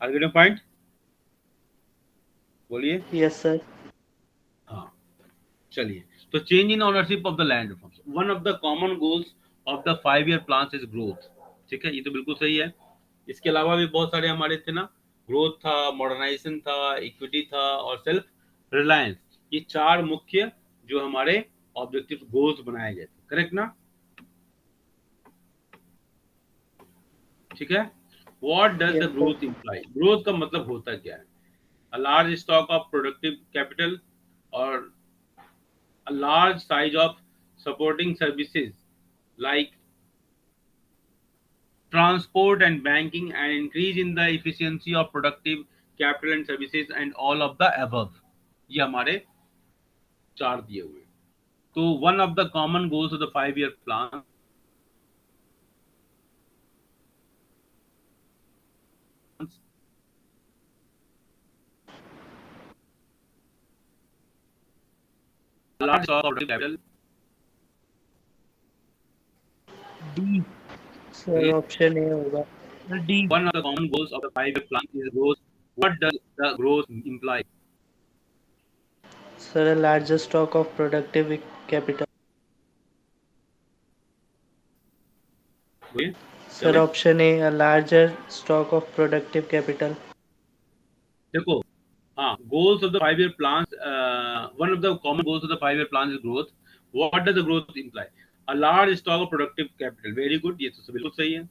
S1: आगे पॉइंट बोलिए।
S2: Yes, sir.
S1: हाँ, चलिए, तो change in ownership of the land reforms, one of the common goals of the 5 year plan is growth, ठीक है, ये तो बिल्कुल सही है। इसके अलावा भी बहुत सारे हमारे थे ना, ग्रोथ था, मॉडर्नाइजेशन था, इक्विटी था, और सेल्फ रिलायंस, ये 4 मुख्य जो हमारे ऑब्जेक्टिव गोल्स बनाए गए थे, करेक्ट ना, ठीक है। What does
S2: Yes,
S1: the
S2: sir.
S1: Growth imply? Growth का मतलब होता क्या है? A large stock of productive capital, और a large size of supporting services like transport and banking, and increase in the efficiency of productive capital and services, and all of the above. ये हमारे चार दिए हुए हैं. तो one of the common goals of the 5-year plan large stock of productive capital.
S2: D. Sir, option A होगा. D.
S1: One of the common goals of the 5-year plan is growth. What does the growth imply?
S2: Sir, a larger stock of productive capital.
S1: बोलिए.
S2: Sir,
S1: क्या
S2: option A, a larger stock of productive capital.
S1: देखो, हाँ, goals of the 5-year plans, one of the common goals of the 5-year plan is growth. What does the growth imply? A large stock of productive capital. Very good, ये तो बिल्कुल सही है.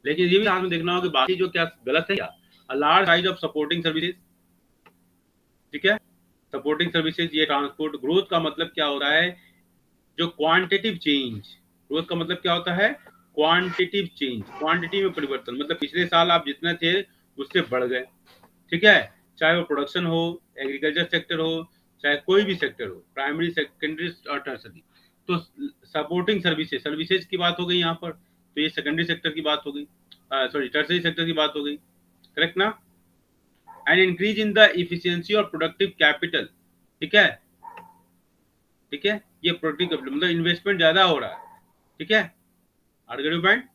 S1: लेकिन ये भी साथ में देखना होगा कि बाकी जो क्या गलत है क्या. A large size of supporting services. ठीक है, सपोर्टिंग सर्विसेज, ये ट्रांसपोर्ट. ग्रोथ का मतलब क्या हो रहा है? जो क्वांटिटिव चेंज. ग्रोथ का मतलब क्या होता है? क्वांटिटिव चेंज, क्वांटिटी में परिवर्तन. मतलब पिछले साल आप जितने थे उससे बढ़ गए. ठीक है, चाहे वो प्रोडक्शन हो, एग्रीकल्चर सेक्टर हो, चाहे कोई भी सेक्टर हो, प्राइमरी, सेकेंडरी और टर्सरी. तो सपोर्टिंग सर्विसेज, सर्विसेज की बात हो गई यहाँ पर, तो ये सेकेंडरी सेक्टर की बात हो गई, सॉरी टर्सरी सेक्टर की बात हो गई. करेक्ट ना? And increase in the efficiency और प्रोडक्टिव कैपिटल. ठीक है, ठीक है, ये प्रोडक्टिव कैपिटल मतलब इन्वेस्टमेंट ज्यादा हो रहा है. ठीक है, आर्गेटिव पॉइंट.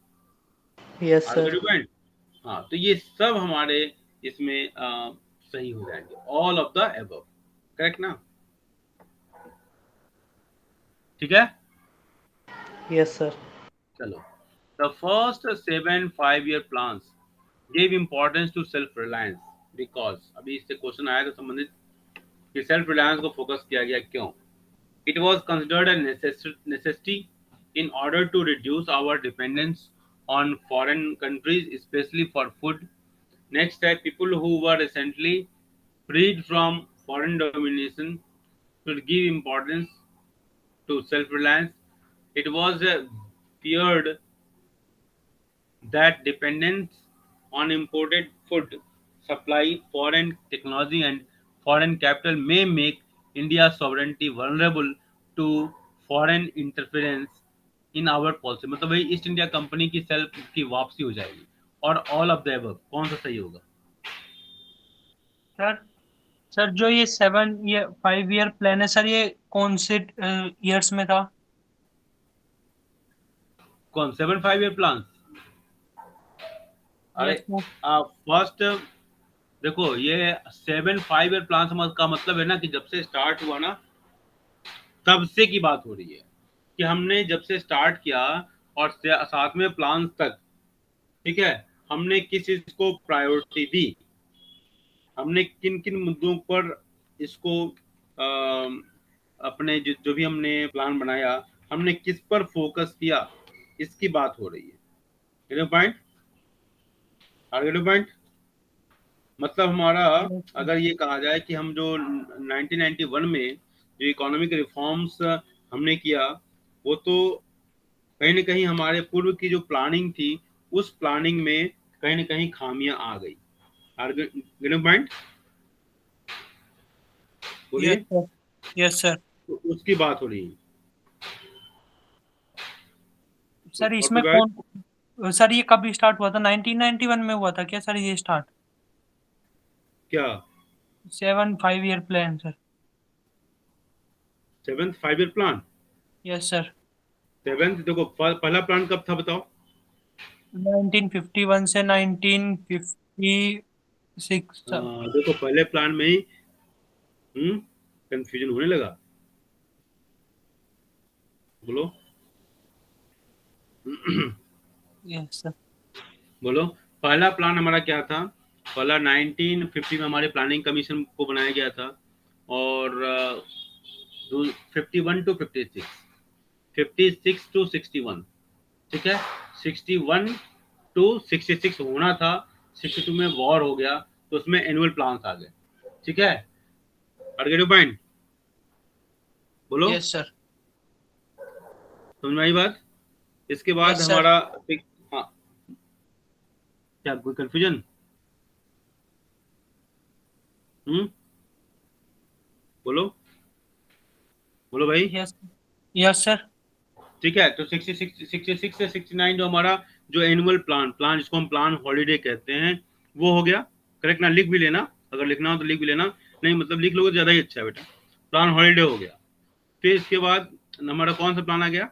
S2: Yes, sir.
S1: आर्गेटिव पॉइंट. हाँ, तो ये सब हमारे इसमें सही हो जाएंगे. All of the above. Correct ना? ठीक है.
S2: Yes, sir.
S1: चलो, the first 7 5-year plans gave importance to self reliance because, अभी इससे क्वेश्चन आया था संबंधित कि सेल्फ रिलायंस को फोकस किया गया. क्यों? It was considered a necessity in order to reduce our dependence on foreign countries, especially for food. Next, people who were recently freed from foreign domination should give importance to self-reliance. It was feared that dependence on imported food supply, foreign technology, and foreign capital may make India's sovereignty vulnerable to foreign interference in our policy. मतलब वही east India company की self की वापसी हो जाएगी. और all of the above कौन सा सही होगा?
S4: सर सर जो ये 5 ईयर प्लान है सर, ये कौन से ईयर्स में था?
S1: कौन 7 5-year प्लान? अरे
S4: Yes, sir.
S1: फर्स्ट देखो, ये 7 5-year प्लान का मतलब है ना कि जब से स्टार्ट हुआ ना तब से की बात हो रही है कि हमने जब से स्टार्ट किया और साथ में प्लान तक. ठीक है, हमने किस चीज को प्रायोरिटी दी, हमने किन किन मुद्दों पर इसको अपने जो भी हमने प्लान बनाया, हमने किस पर फोकस किया, इसकी बात हो रही है. Get point? Get point? मतलब हमारा अगर ये कहा जाए कि हम जो 1991 में जो इकोनॉमिक रिफॉर्म्स हमने किया, वो तो कहीं ना कहीं हमारे पूर्व की जो प्लानिंग थी उस प्लानिंग में कहीं ना कहीं खामियां आ गई. Get point? बोलिए.
S4: Yes, sir. Yes, sir.
S1: तो उसकी बात हो रही है.
S4: सर
S1: और
S4: इसमें
S1: फिर
S4: कौन, सर ये कब स्टार्ट हुआ था? 1991 में हुआ था क्या सर ये स्टार्ट?
S1: क्या
S4: 7 five year plan sir.
S1: 7th 5-year plan?
S4: Yes sir.
S1: 7th देखो, पहला प्लान कब था बताओ?
S4: 1951 से 1956 सर.
S1: देखो पहले प्लान में ही कंफ्यूजन होने लगा. बोलो.
S4: Yes sir.
S1: बोलो. पहला प्लान हमारा क्या था? पहला 1950 में हमारे प्लानिंग कमीशन को बनाया गया था, और 51 to 56, 56 to 61. ठीक है, 61 to 66 होना था, 62 में वॉर हो गया तो उसमें एनुअल प्लान्स आ गए. ठीक है, आर्गेटिव पॉइंट. बोलो.
S4: Yes sir.
S1: समझ में आई बात? इसके बाद
S4: Yes, sir.
S1: हमारा हाँ, क्या कोई कंफ्यूजन? बोलो बोलो भाई।
S4: Yes yes sir.
S1: ठीक है, तो 66 से 69 जो हमारा जो एनुअल प्लान जिसको हम प्लान हॉलीडे कहते हैं वो हो गया। करेक्ट ना? लिख भी लेना, अगर लिखना हो तो लिख भी लेना, नहीं मतलब लिख लोगे तो ज्यादा ही अच्छा है बेटा। प्लान हॉलीडे हो गया। फिर इसके बाद हमारा कौन सा प्लान आ गया?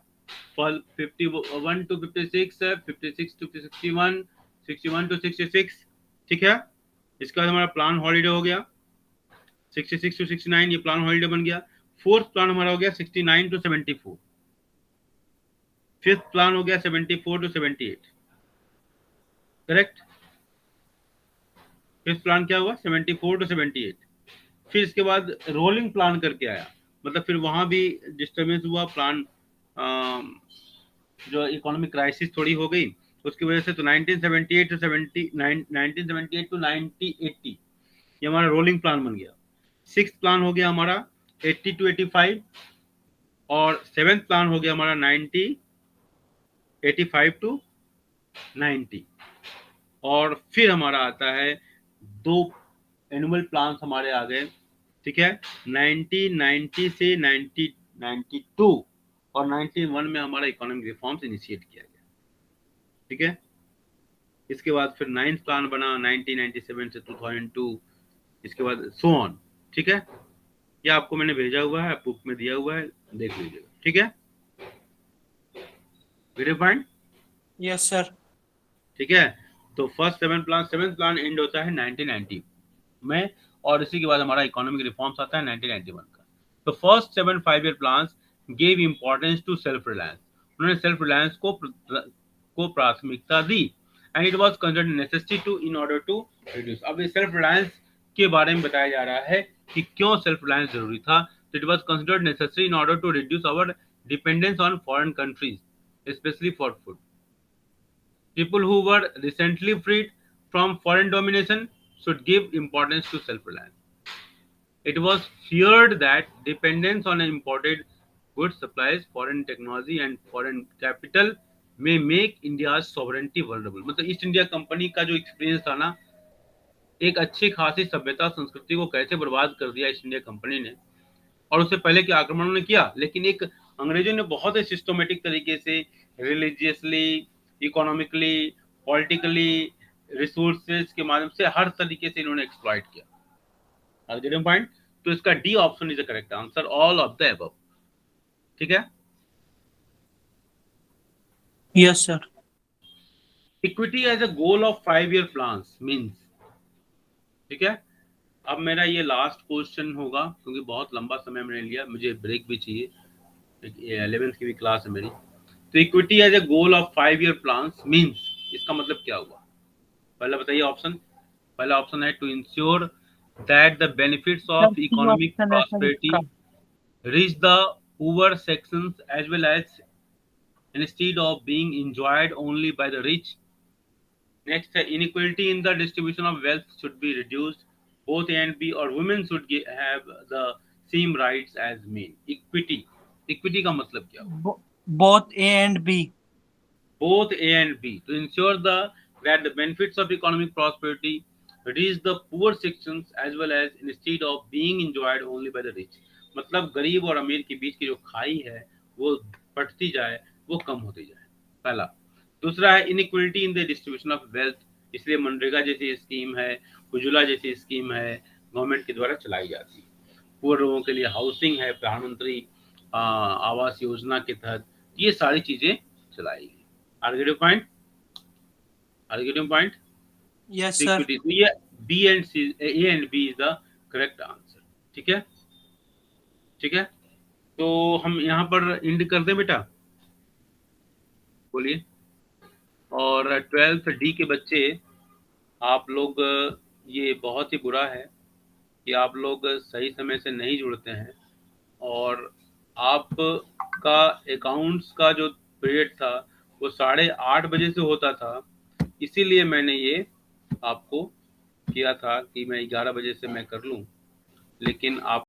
S1: 51 टू 56 है, 56 टू 61, 61 टू 66। ठीक है, इसके बाद हमारा प्लान हॉलीडे हो गया 66 टू 69, ये प्लान हॉलीडे बन गया। फोर्थ प्लान हमारा हो गया 69 टू 74। फिफ्थ प्लान हो गया 74 टू 78। करेक्ट? फिफ्थ प्लान क्या हुआ? 74 टू 78। फिर इसके बाद रोलिंग प्लान करके आया, मतलब फिर वहां भी डिस्टर्बेंस हुआ, प्लान जो इकोनॉमिक क्राइसिस थोड़ी हो गई उसकी वजह से, तो 1978 टू 1978 टू 1980 ये हमारा रोलिंग प्लान बन गया। सिक्स्थ प्लान हो गया हमारा 80 टू 85, और सेवेंथ प्लान हो गया हमारा 85 टू 90। और फिर हमारा आता है दो एनुअल प्लान हमारे आ गए। ठीक है, 1990 से 1992 और 91 में हमारा इकोनॉमिक रिफॉर्म्स इनिशिएट किया गया। ठीक है, इसके बाद फिर नाइन्थ प्लान बना 1997 से 2002, इसके बाद सो ऑन। ठीक है, ये आपको मैंने भेजा हुआ है, बुक में दिया हुआ है, देख लीजिएगा। ठीक है, वीडियो पॉइंट।
S4: Yes sir.
S1: ठीक है, तो फर्स्ट सेवेंथ प्लान एंड होता है 1990 में, और इसी के बाद हमारा इकोनॉमिक रिफॉर्म्स आता है 1991 का। तो first 7 5 year plans gave importance to self reliance. उन्होंने सेल्फ रिलायंस को प्राथमिकता दी, and it was considered necessary to in order to reduce. अब ये सेल्फ रिलायंस के बारे में बताया जा रहा है कि क्यों सेल्फ रिलायंस जरूरी था। तो it was considered necessary in order to reduce our dependence on foreign countries, specially for food. People who were recently freed from foreign domination should give importance to self-reliance. It was feared that dependence on imported goods supplies, foreign technology and foreign capital may make India's sovereignty vulnerable. मतलब east India company का जो experience था ना, एक अच्छी खासी सभ्यता संस्कृति को कैसे बर्बाद कर दिया ईस्ट इंडिया कंपनी ने, और उससे पहले के आक्रमणों ने किया, लेकिन एक अंग्रेजों ने बहुत ही सिस्टमेटिक तरीके से रिलीजियसली, इकोनॉमिकली, पॉलिटिकली, रिसोर्सेज के माध्यम से हर तरीके से इन्होंने एक्सप्लॉइट किया। पॉइंट, तो इसका D option is the correct answer, all of the above. ठीक है,
S4: yes sir.
S1: Equity as a goal of 5 year plans means. ठीक है, अब मेरा ये लास्ट क्वेश्चन होगा क्योंकि बहुत लंबा समय मैंने लिया, मुझे ब्रेक भी चाहिए, 11th की भी क्लास है मेरी। तो equity as a goal of 5 year plans means, इसका मतलब क्या हुआ? पहला बताइए ऑप्शन। पहला ऑप्शन है to ensure that the benefits of economic prosperity reach the poor sections as well as instead of being enjoyed only by the rich. Next, inequality in the distribution of wealth should be reduced. Both A and B or women should have the same rights as men. Equity. Equity का मतलब क्या हुआ?
S4: Both A and B.
S1: Both A and B to ensure that the benefits of economic prosperity reach the poor sections as well as instead of being enjoyed only by the rich. मतलब गरीब और अमीर के बीच की जो खाई है वो बढ़ती जाए, वो कम होती जाए, पहला। दूसरा है inequality in the distribution of wealth, इसलिए मनरेगा जैसी स्कीम है, उज्ज्वला जैसी स्कीम है, गवर्नमेंट के द्वारा चलाई जाती है। पूर्व लोगों के लिए हाउसिंग है, प्रधानमंत्री आवास योजना के तहत ये सारी चीजें चलाई गई। आर्गेटिव पॉइंट, आर्गेटिव पॉइंट।
S4: Yes sir.
S1: तो ये B and C, A and B is the correct answer. ठीक है, ठीक है, तो हम यहाँ पर एंड कर दें बेटा, बोलिए। और 12th डी के बच्चे, आप लोग, ये बहुत ही बुरा है कि आप लोग सही समय से नहीं जुड़ते हैं, और आपका अकाउंट्स का जो पीरियड था वो 8:30 बजे से होता था, इसीलिए मैंने ये आपको किया था कि मैं 11 बजे से मैं कर लूं, लेकिन आप